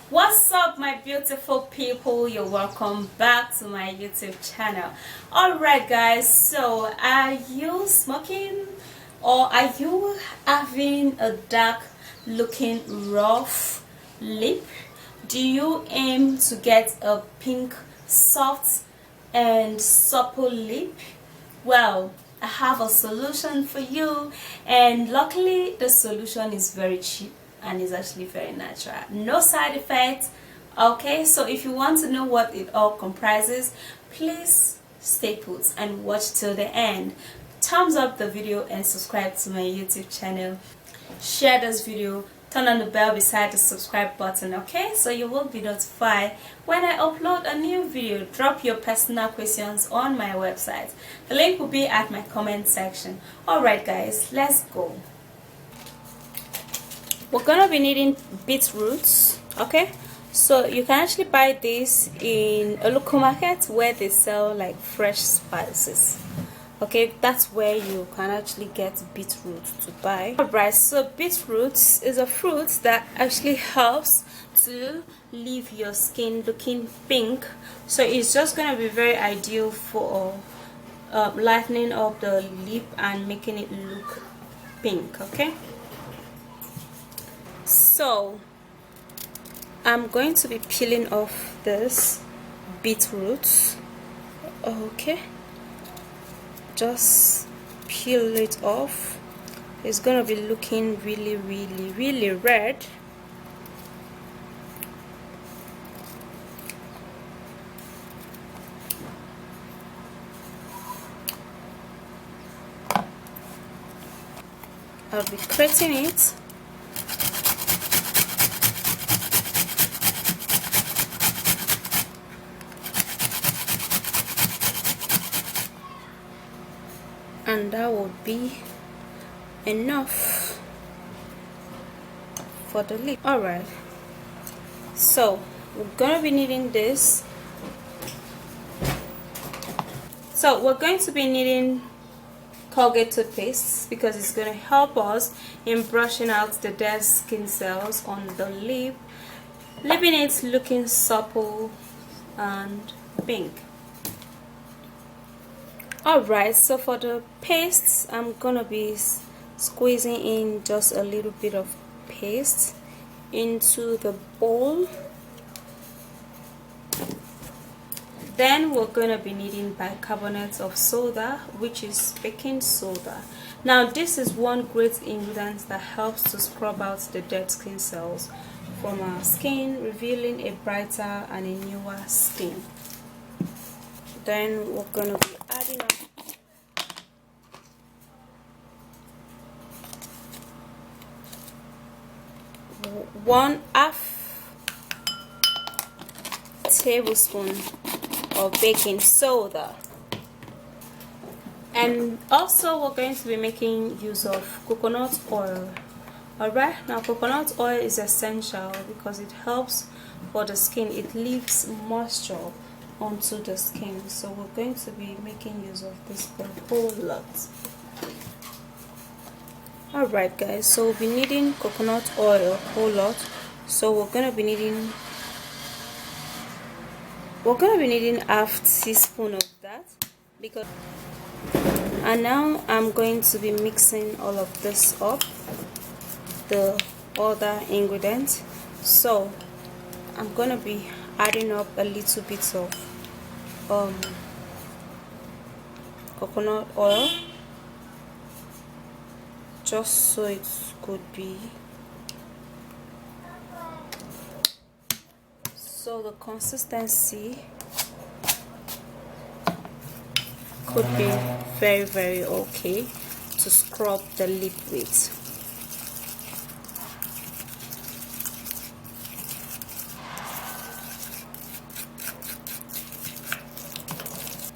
What's up, my beautiful people? You're welcome back to my YouTube channel. Alright guys, so are you smoking or are you having a dark looking rough lip? Do you aim to get a pink soft and supple lip? Well, I have a solution for you, and luckily the solution is very cheap and is actually very natural, no side effects. Okay, so if you want to know what it all comprises, please stay put and watch till the end. Thumbs up the video and subscribe to my YouTube channel. Share this video, turn on the bell beside the subscribe button, okay, so you will be notified when I upload a new video. Drop your personal questions on my website. The link will be at my comment section. Alright guys, let's go. We're gonna be needing beetroots, okay, so you can actually buy this in a local market where they sell like fresh spices. Okay, that's where you can actually get beetroot to buy. Alright, so beetroots is a fruit that actually helps to leave your skin looking pink, so it's just gonna be very ideal for lightening up the lip and making it look pink. Okay, so I'm going to be peeling off this beetroot. Okay, just peel it off. It's gonna be looking really red. I'll be cutting it. And that would be enough for the lip. Alright, so we're gonna be needing this. So we're going to be needing Colgate toothpaste because it's going to help us in brushing out the dead skin cells on the lip, leaving it looking supple and pink. Alright, so for the paste, I'm gonna be squeezing in just a little bit of paste into the bowl. Then we're gonna be needing bicarbonate of soda, which is baking soda. Now this is one great ingredient that helps to scrub out the dead skin cells from our skin, revealing a brighter and a newer skin. Then we're gonna be adding up 1/2 tablespoon of baking soda, and also we're going to be making use of coconut oil. Alright, now coconut oil is essential because it helps for the skin, it leaves moisture onto the skin, so we're going to be making use of this a whole lot. Alright guys, so we'll be needing coconut oil a whole lot, so we're gonna be needing 1/2 teaspoon of that, because and now I'm going to be mixing all of this up, the other ingredients. So I'm gonna be adding up a little bit of coconut oil, just so it could be, so the consistency could be very okay to scrub the lip with.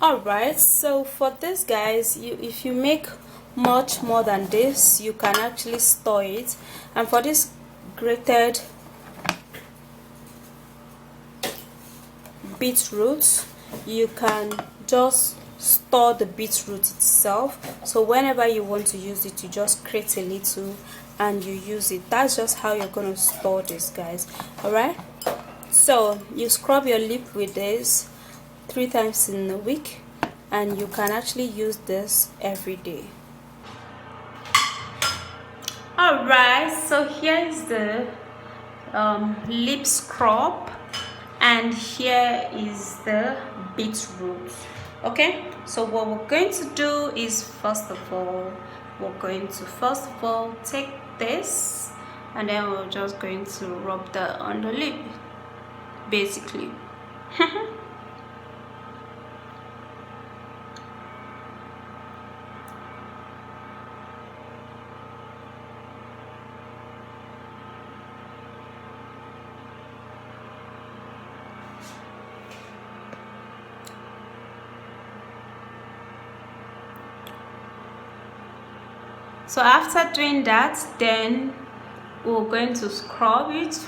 Alright, so for this guys, if you make much more than this, you can actually store it. And for this grated beetroot, you can just store the beetroot itself, so whenever you want to use it, you just create a little and you use it. That's just how you're going to store this, guys. All right, So you scrub your lip with this 3 times in a week, and you can actually use this every day. Alright, so here is the lip scrub, and here is the beetroot. Okay, so what we're going to do is first of all take this, and then we're just going to rub that on the lip basically. So after doing that, then we're going to scrub it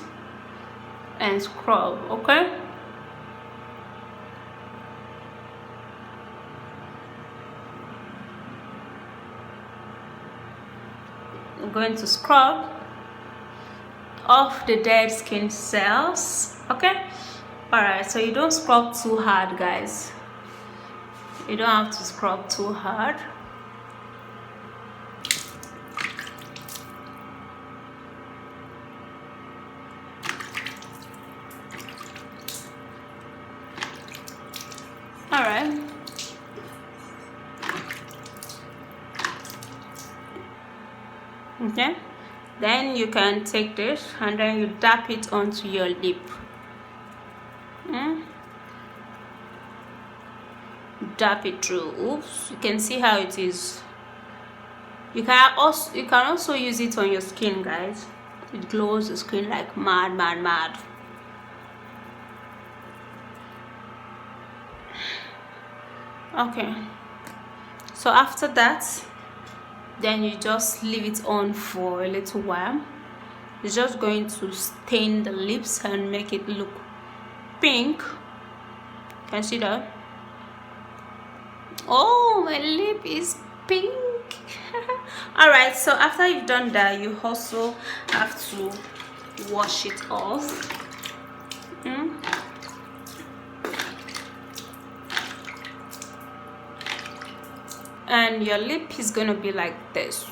and scrub. Okay, we're going to scrub off the dead skin cells. Okay, all right, so you don't scrub too hard, guys. You don't have to scrub too hard. All right, okay, then you can take this and then you dab it onto your lip. Dab it through. Oops, you can see how it is. You can also use it on your skin, guys. It glows the skin like mad. Okay, so after that, then you just leave it on for a little while. It's just going to stain the lips and make it look pink. Can you see that? Oh, my lip is pink. All right, so after you've done that, you also have to wash it off. And your lip is gonna be like this.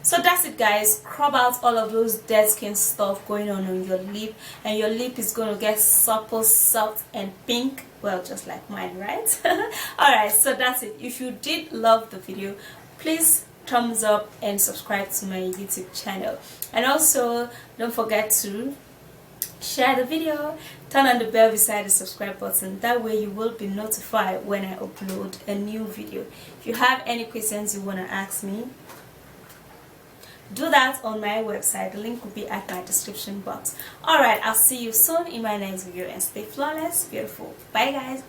So that's it, guys. Scrub out all of those dead skin stuff going on your lip, and your lip is gonna get supple, soft and pink, well, just like mine, right? All right, so that's it. If you did love the video, please thumbs up and subscribe to my YouTube channel, and also don't forget to share the video, turn on the bell beside the subscribe button. That way you will be notified when I upload a new video. If you have any questions you want to ask me, do that on my website. The link will be at my description box. Alright, I'll see you soon in my next video, and stay flawless, beautiful. Bye guys.